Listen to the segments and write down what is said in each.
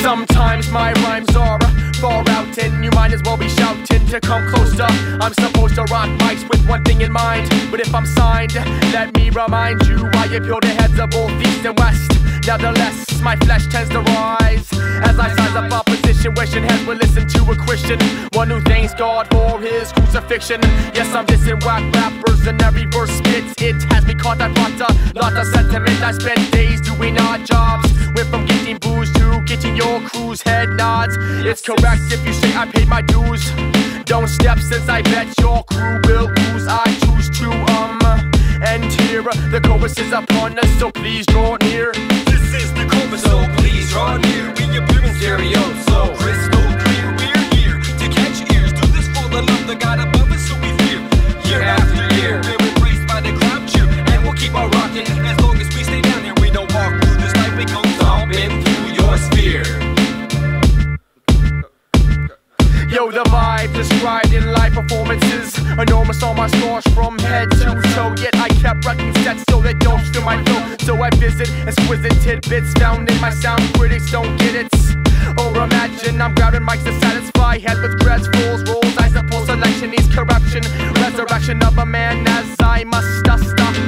Sometimes my rhymes are far out and you might as well be shouting to come closer. I'm supposed to rock mics with one thing in mind, but if I'm signed, let me remind you I appeal to heads of both east and west. Nevertheless, my flesh tends to rise as I size up opposition, wishing heads would listen to a Christian, one who thanks God for his crucifixion. Yes, I'm dissing whack rappers and every verse spits. It has me caught, I brought a lot of sentiment. I spent days doing odd jobs, went from getting booze to getting your crew's head nods. It's correct if you say I paid my dues. Don't step since I bet your crew will lose. I choose to end here. The chorus is upon us, so please draw near. This is the chorus, so please draw near. We appear in stereo, so crystal clear. We're here to catch ears. Do this for the love that God above us, so we fear. Year after year, we're embraced by the crowd cheer, and we'll keep on rocking as long as we stay down here. We don't walk through this life, we go stomping through your sphere. Yo, the vibe described in live performances, enormous on my scores from head to toe. Yet I kept wrecking sets so they don't steal my flow. So I visit exquisite tidbits found in my sound. Critics don't get it. Or imagine I'm grabbing mics to satisfy head with dreads, fools, rolls. I suppose selection needs corruption. Resurrection of a man as I must stop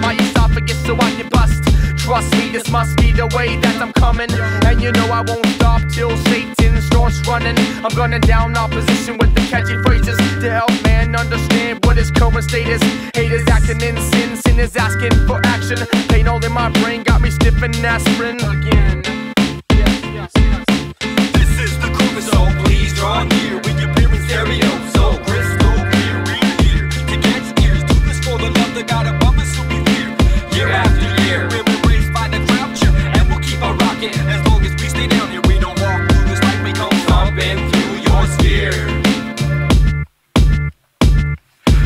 my esophagus so I can bust. Trust me, this must be the way that I'm coming, and you know I won't stop till Satan starts running. I'm gunning down opposition with the catchy phrases to help man understand what his current state is. Haters acting in sin, sin is asking for action. Pain all in my brain got me sniffing aspirin again. Yes. This is the chorus, so please draw near. We appear in stereo, so crystal clear. We're here to catch ears. Do this for the love that God above us, so we fear. Year after year, we're embraced by the crowd cheer, and we'll keep on rocking as long as we stay down here. We don't walk through this life, we come stomping through your sphere.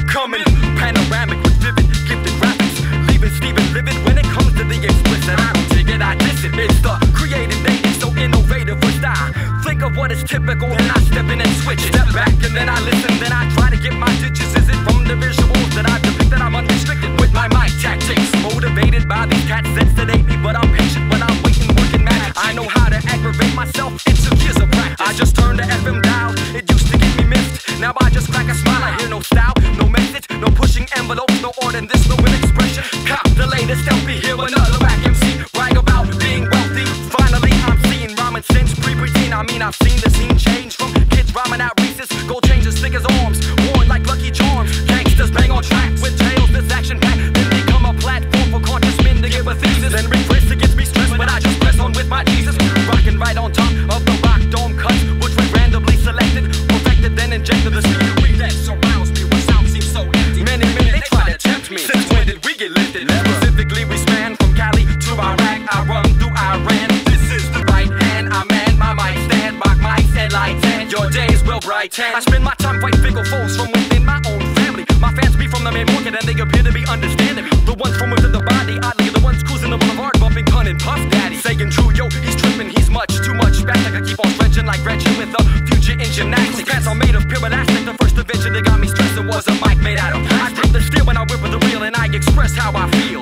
Coming panoramic with vivid, gifted graphics, leaving Steven livid when it comes to the explicit. I don't dig it, I diss it. It's the creative native, so innovative with style. Think of what is typical, and I step in and switch. Step back and then I listen, then I try to get my ditches. Is it from the visuals that I depict that I'm unrestricted with my mic tactics? Motivated by these cats that sedate me, but I'm patient when I'm waiting, working magic. I know how to aggravate myself, it took years of practice. I just turned the FM dial, it used to get me missed. Now I just crack a smile, I hear no style, no message, no pushing envelopes, no order in this, no in expression. Cop the latest LP, hear another whack MC brag about being wealthy. Finally I'm seeing rhyming since pre-preteen. I mean I've seen the scene change from kids rhyming out Reese's, gold changes thick as arms, worn like Lucky Charms. Gangsters bang on tracks with tails that's action-packed, then become a platform for conscious men to give a thesis. Then regress against me stress, but I just press on with my Jesus. Rocking right on top of the rock dome cuts, which was randomly selected, perfected, then injected. The scenery that surrounds me with sound seems so empty. Many they try to tempt me. Since when did we get lifted? Specifically we span from Cali to Iraq. I run through Iran. This is the right hand. I man my mic stand, rock mics and lights, and your days will brighten. I spend my time fighting bigger foes from within my own family. My fans be from the main market and they appear to be understanding me. The ones from within the body, oddly the ones cruising the boulevard, bumping Pun and Puff Daddy. Saying true, yo, he's tripping, he's much too much back. I keep on stretching like Gretchen with the future in gymnastics. Pants are made of pure elastic. The first invention that got me stressing was a mic made out of plastic. I grip the steel when I whip with the reel and I express how I feel.